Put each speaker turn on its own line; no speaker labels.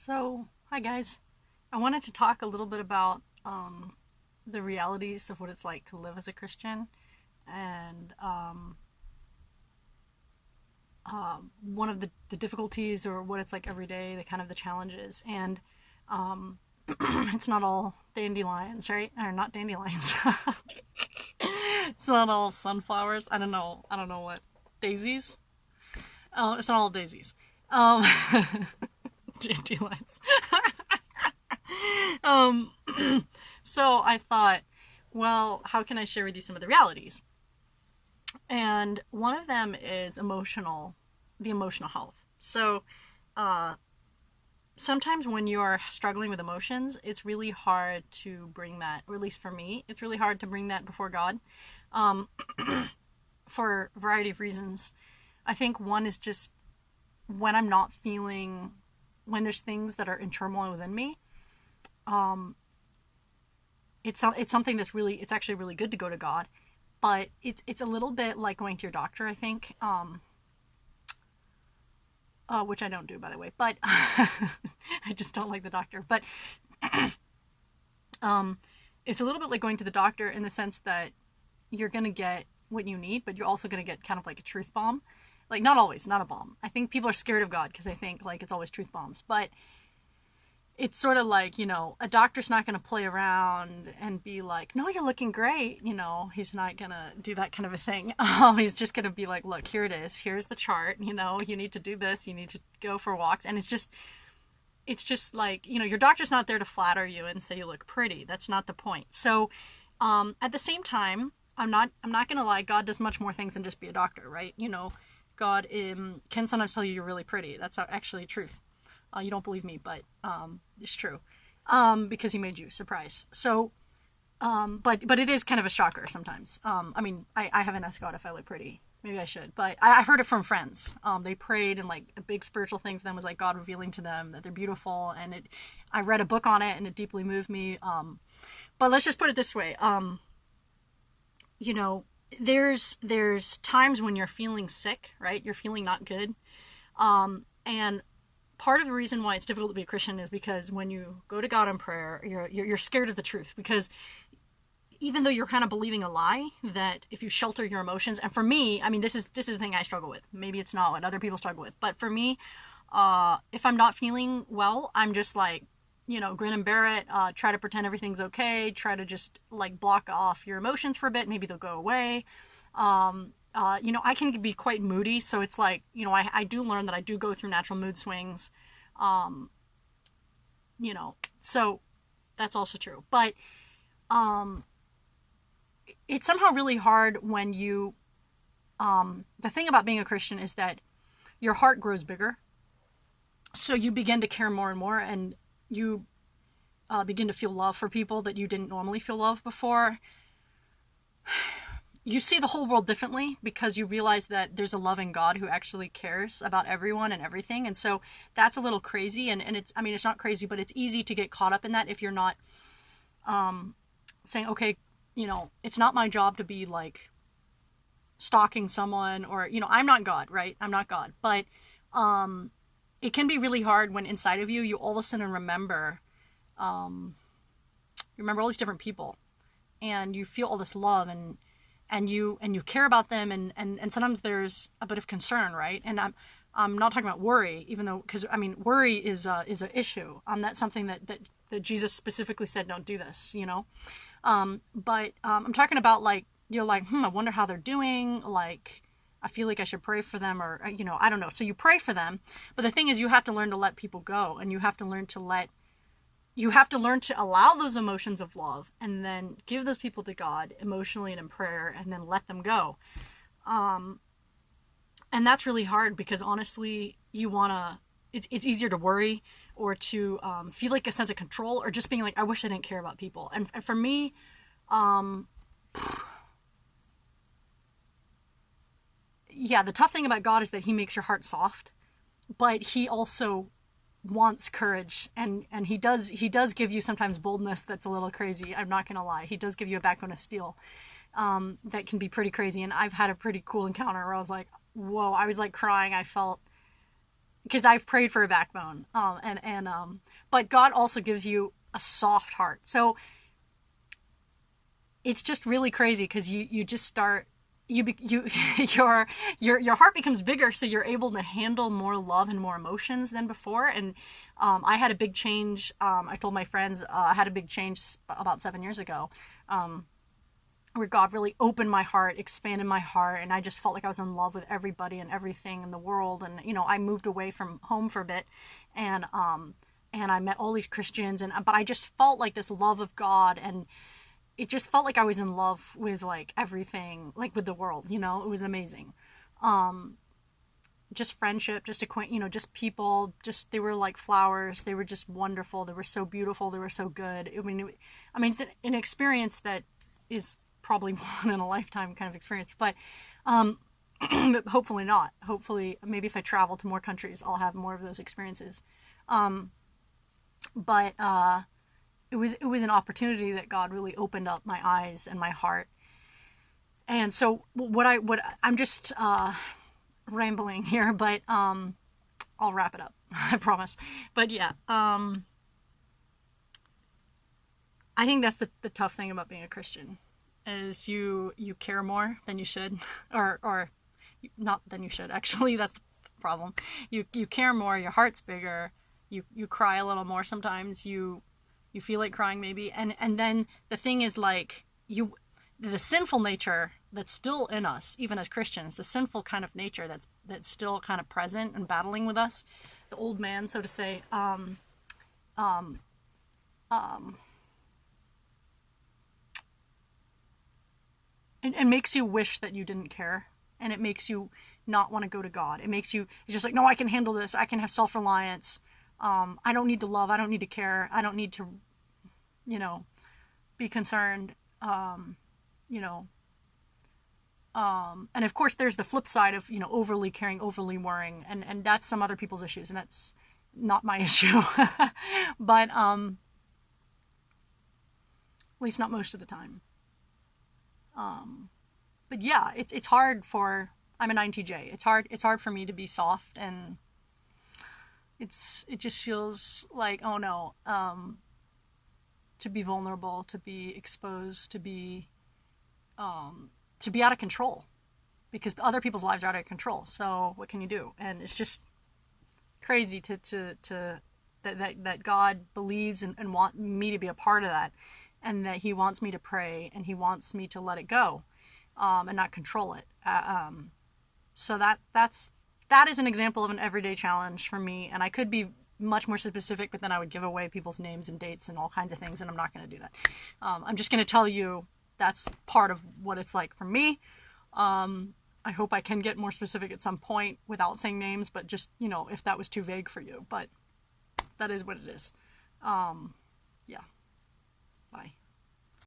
So, hi guys. I wanted to talk a little bit about the realities of what it's like to live as a Christian, and one of the difficulties or what it's like every day, the kind of the challenges, and um, it's not all dandelions, right? Or not dandelions. It's not all sunflowers. I don't know. I don't know what daisies. Oh, it's not all daisies. Um, dandelions. um, so I thought, well, how can I share with you some of the realities? And one of them is the emotional health. So, uh, sometimes when you're struggling with emotions, it's really hard to bring that, or at least for me, it's really hard to bring that before God, um, for a variety of reasons. I think one is just when I'm not feeling, when there's things that are in turmoil within me, um, it's something that's really, it's actually really good to go to God, but it's a little bit like going to your doctor, I think, which I don't do, by the way, but I just don't like the doctor. But um, it's a little bit like going to the doctor in the sense that you're gonna get what you need, but you're also gonna get kind of like a truth bomb. Like, not always, not a bomb. I think people are scared of God because they think like it's always truth bombs, but it's sort of like, a doctor's not going to play around and be like, no, you're looking great. He's not going to do that kind of a thing. He's just going to be like, look, here it is. Here's the chart. You need to do this. You need to go for walks. And it's just like, your doctor's not there to flatter you and say you look pretty. That's not the point. So, at the same time, I'm not going to lie. God does much more things than just be a doctor, right? God can sometimes tell you're really pretty. That's actually truth. You don't believe me, but it's true, because he made you. Surprise. So, but it is kind of a shocker sometimes. I mean, I haven't asked God if I look pretty. Maybe I should, but I've heard it from friends. They prayed, and like a big spiritual thing for them was like God revealing to them that they're beautiful, and I read a book on it, and it deeply moved me. But let's just put it this way. You know, there's times when you're feeling sick, right? You're feeling not good, and part of the reason why it's difficult to be a Christian is because when you go to God in prayer, you're scared of the truth, because even though you're kind of believing a lie that if you shelter your emotions, and for me, I mean, this is the thing I struggle with. Maybe it's not what other people struggle with, but for me, if I'm not feeling well, I'm just like, grin and bear it. Try to pretend everything's okay. Try to just like block off your emotions for a bit. Maybe they'll go away. I can be quite moody, so it's like, I do learn that I do go through natural mood swings. Um, so that's also true. But um, it's somehow really hard when the thing about being a Christian is that your heart grows bigger. So you begin to care more and more, and you begin to feel love for people that you didn't normally feel love before. You see the whole world differently because you realize that there's a loving God who actually cares about everyone and everything. And so that's a little crazy. And it's not crazy, but it's easy to get caught up in that if you're not saying, okay, it's not my job to be like stalking someone, or, I'm not God, right? I'm not God. But it can be really hard when inside of you all of a sudden remember all these different people, and you feel all this love, and you care about them, and sometimes there's a bit of concern, right? And I'm not talking about worry, even though, because I mean, worry is an issue. That's something that Jesus specifically said, don't do this, but I'm talking about, like, you're like, I wonder how they're doing, like, I feel like I should pray for them, or I don't know. So you pray for them, but the thing is, you have to learn to let people go, and you have to learn to allow those emotions of love, and then give those people to God emotionally and in prayer, and then let them go. And that's really hard, because honestly, it's easier to worry, or to feel like a sense of control, or just being like, I wish I didn't care about people. And for me, yeah, the tough thing about God is that he makes your heart soft, but he also wants courage, and he does give you sometimes boldness that's a little crazy. I'm not gonna lie, he does give you a backbone of steel, that can be pretty crazy. And I've had a pretty cool encounter where I was like, whoa, I was like crying. I felt because I've prayed for a backbone, but God also gives you a soft heart. So it's just really crazy because you just start you your heart becomes bigger, so you're able to handle more love and more emotions than before. And I had a big change. I told my friends I had a big change about 7 years ago. Where God really opened my heart, expanded my heart, and I just felt like I was in love with everybody and everything in the world. And I moved away from home for a bit, and I met all these Christians, but I just felt like this love of God, and it just felt like I was in love with like everything, like with the world. It was amazing. Just friendship, just just people, just they were like flowers. They were just wonderful. They were so beautiful. They were so good. It's an experience that is probably one in a lifetime kind of experience, but but hopefully not. Hopefully, maybe if I travel to more countries, I'll have more of those experiences. But it was an opportunity that God really opened up my eyes and my heart. And so I'm just rambling here, but I'll wrap it up. I promise. But yeah, I think that's the tough thing about being a Christian is you care more than you should, or not than you should. Actually, that's the problem. You care more. Your heart's bigger. You cry a little more sometimes. You feel like crying maybe, and then the thing is like the sinful nature that's still in us, even as Christians, the sinful kind of nature that's still kind of present and battling with us, the old man, so to say. It makes you wish that you didn't care, and it makes you not want to go to God. It's just like, no, I can handle this. I can have self-reliance. I don't need to love. I don't need to care. I don't need to, be concerned. And of course, there's the flip side of, overly caring, overly worrying, and that's some other people's issues, and that's not my issue. But at least not most of the time. But yeah, it's hard I'm an INTJ. It's hard for me to be soft, and it just feels like, oh no, to be vulnerable, to be exposed, to be out of control, because other people's lives are out of control. So what can you do? And it's just crazy that God believes and want me to be a part of that, and that He wants me to pray, and He wants me to let it go, and not control it. So that is an example of an everyday challenge for me, and I could be much more specific, but then I would give away people's names and dates and all kinds of things, and I'm not going to do that. I'm just going to tell you that's part of what it's like for me. I hope I can get more specific at some point without saying names, but just, if that was too vague for you. But that is what it is. Yeah. Bye.